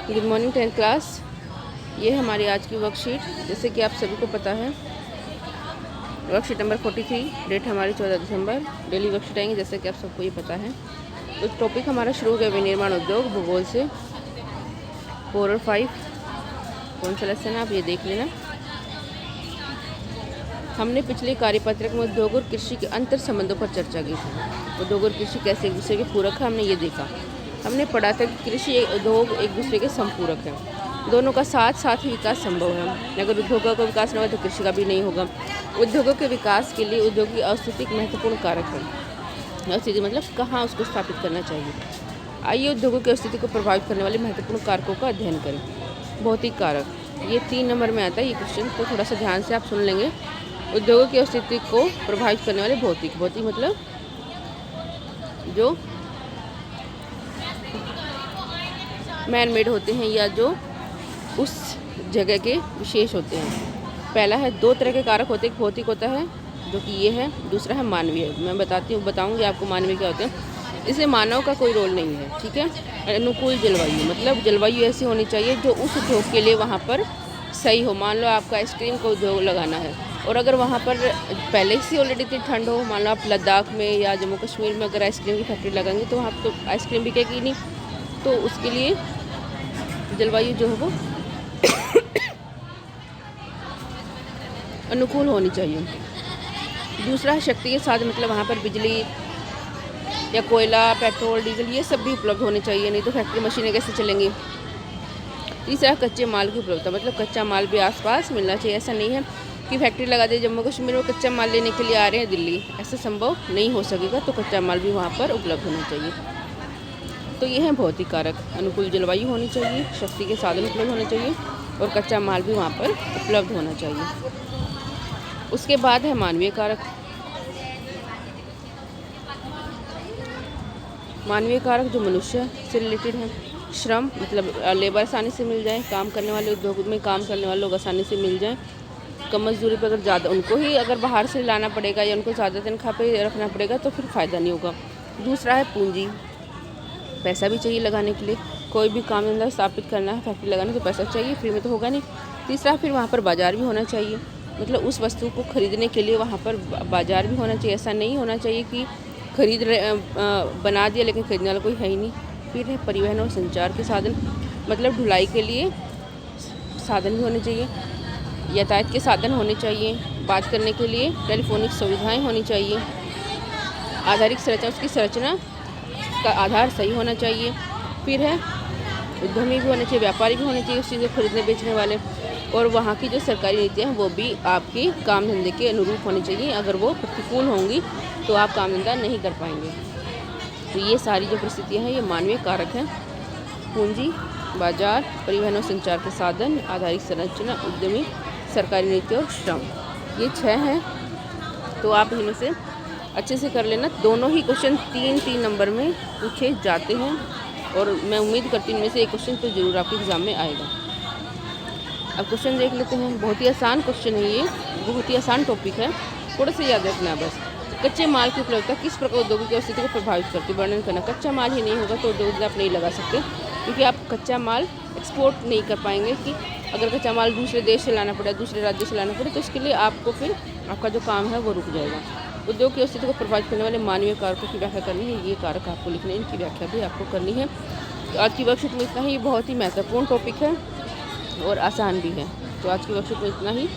Good morning 10th class. ये है हमारी आज की वर्कशीट। जैसे कि आप सभी को पता है, वर्कशीट नंबर 43, डेट हमारी 14 दिसंबर। डेली वर्कशीट आएंगे जैसे कि आप सबको ये पता है। तो टॉपिक हमारा शुरू हो गया विनिर्माण उद्योग भूगोल से। 4 और 5 कौन सा लेसन है आप ये देख लेना। हमने पिछले कार्यपत्रक में उद्योग और कृषि के अंतर संबंधों पर चर्चा की थी। उद्योग और कृषि कैसे एक दूसरे के पूरक है, हमने ये देखा। हमने पढ़ा था कि कृषि उद्योग एक दूसरे के संपूरक हैं, दोनों का साथ साथ ही विकास संभव है। अगर उद्योगों का विकास न हो तो कृषि का भी नहीं होगा। उद्योगों के विकास के लिए उद्योग की अवस्थिति एक महत्वपूर्ण कारक है। अवस्थिति मतलब कहाँ उसको स्थापित करना चाहिए। आइए उद्योगों की अवस्थिति को प्रभावित करने वाले महत्वपूर्ण कारकों का अध्ययन करें। भौतिक कारक, ये 3 नंबर में आता है ये क्वेश्चन, तो थोड़ा सा ध्यान से आप सुन लेंगे। उद्योगों की अवस्थिति को प्रभावित करने वाले भौतिक मतलब जो मैन मेड होते हैं या जो उस जगह के विशेष होते हैं। पहला है 2 तरह के कारक होते हैं, एक भौतिक होता है जो कि ये है, दूसरा है मानवीय। मैं बताऊंगी आपको मानवीय क्या होते हैं। इसमें मानव का कोई रोल नहीं है, ठीक है। अनुकूल जलवायु मतलब जलवायु ऐसी होनी चाहिए जो उस उद्योग के लिए वहाँ पर सही हो। मान लो आपका आइसक्रीम का उद्योग लगाना है और अगर वहाँ पर पहले से ऑलरेडी इतनी ठंड हो, मान लो आप लद्दाख में या जम्मू कश्मीर में अगर आइसक्रीम की फैक्ट्री लगाएंगे तो वहाँ तो आइसक्रीम बिकेगी नहीं। तो उसके लिए जलवायु जो है वो अनुकूल होनी चाहिए। दूसरा है शक्ति के साधन मतलब वहाँ पर बिजली या कोयला, पेट्रोल, डीजल ये सब भी उपलब्ध होने चाहिए, नहीं तो फैक्ट्री मशीनें कैसे चलेंगी। तीसरा कच्चे माल की उपलब्धता मतलब कच्चा माल भी आसपास मिलना चाहिए। ऐसा नहीं है कि फैक्ट्री लगा दे जम्मू कश्मीर में कच्चा माल लेने के लिए आ रहे हैं दिल्ली, ऐसा संभव नहीं हो सकेगा। तो कच्चा माल भी वहाँ पर उपलब्ध होना चाहिए। तो ये है भौतिक कारक। अनुकूल जलवायु होनी चाहिए, शक्ति के साधन उपलब्ध होने चाहिए और कच्चा माल भी वहाँ पर उपलब्ध होना चाहिए। उसके बाद है मानवीय कारक। मानवीय कारक जो मनुष्य से रिलेटेड है। श्रम मतलब लेबर आसानी से मिल जाए, काम करने वाले उद्योग में काम करने वाले लोग आसानी से मिल जाएं। कम मजदूरी पर अगर ज़्यादा उनको ही अगर बाहर से लाना पड़ेगा या उनको ज़्यादा तनख्वाह पे रखना पड़ेगा तो फिर फ़ायदा नहीं होगा। दूसरा है पूंजी, पैसा भी चाहिए लगाने के लिए। कोई भी काम धंधा स्थापित करना है, फैक्ट्री लगाना तो पैसा चाहिए, फ्री में तो होगा नहीं। तीसरा फिर वहाँ पर बाज़ार भी होना चाहिए, मतलब उस वस्तु को खरीदने के लिए वहाँ पर बाज़ार भी होना चाहिए। ऐसा नहीं होना चाहिए कि बना दिया लेकिन खरीदने वाला कोई है ही नहीं। फिर है परिवहन और संचार के साधन मतलब ढुलाई के लिए साधन भी होने चाहिए, यातायात के साधन होने चाहिए, बात करने के लिए टेलीफोनिक सुविधाएं होनी चाहिए। आधारिक संरचना उसकी संरचना का आधार सही होना चाहिए। फिर है उद्यमी भी होने चाहिए, व्यापारी भी होने चाहिए उस चीज़ को खरीदने बेचने वाले। और वहाँ की जो सरकारी नीतियाँ हैं वो भी आपके काम धंधे के अनुरूप होनी चाहिए। अगर वो प्रतिकूल होंगी तो आप काम धंधा नहीं कर पाएंगे। तो ये सारी जो परिस्थितियाँ हैं ये मानवीय कारक हैं। पूंजी, बाजार, परिवहन और संचार के साधन, आधारिक संरचना, उद्यमी, सरकारी नीति और श्रम, ये 6 हैं। तो आप इनमें से अच्छे से कर लेना। दोनों ही क्वेश्चन 3-3 नंबर में पूछे जाते हैं और मैं उम्मीद करती हूँ इनमें से एक क्वेश्चन तो ज़रूर आपके एग्ज़ाम में आएगा। अब क्वेश्चन देख लेते हैं। बहुत ही आसान क्वेश्चन है ये, बहुत ही आसान टॉपिक है, थोड़ा सा याद रखना है बस। कच्चे माल की उपलब्धता किस प्रकार उद्योगों की स्थिति को प्रभावित करती है, वर्णन करना। कच्चा माल ही नहीं होगा तो उद्योग आप नहीं लगा सकते, क्योंकि आप कच्चा माल एक्सपोर्ट नहीं कर पाएंगे। कि अगर कच्चा माल दूसरे देश से लाना पड़े, दूसरे राज्य से लाना पड़े तो उसके लिए आपको फिर आपका जो काम है वो रुक जाएगा। उद्योग की स्थिति को प्रभावित करने वाले मानवीय कारकों की व्याख्या करनी है। ये कारक आपको लिखने हैं, इनकी व्याख्या भी आपको करनी है। तो आज की वर्कशीट में इतना ही। बहुत ही महत्वपूर्ण टॉपिक है और आसान भी है। तो आज की वर्कशीट में इतना ही।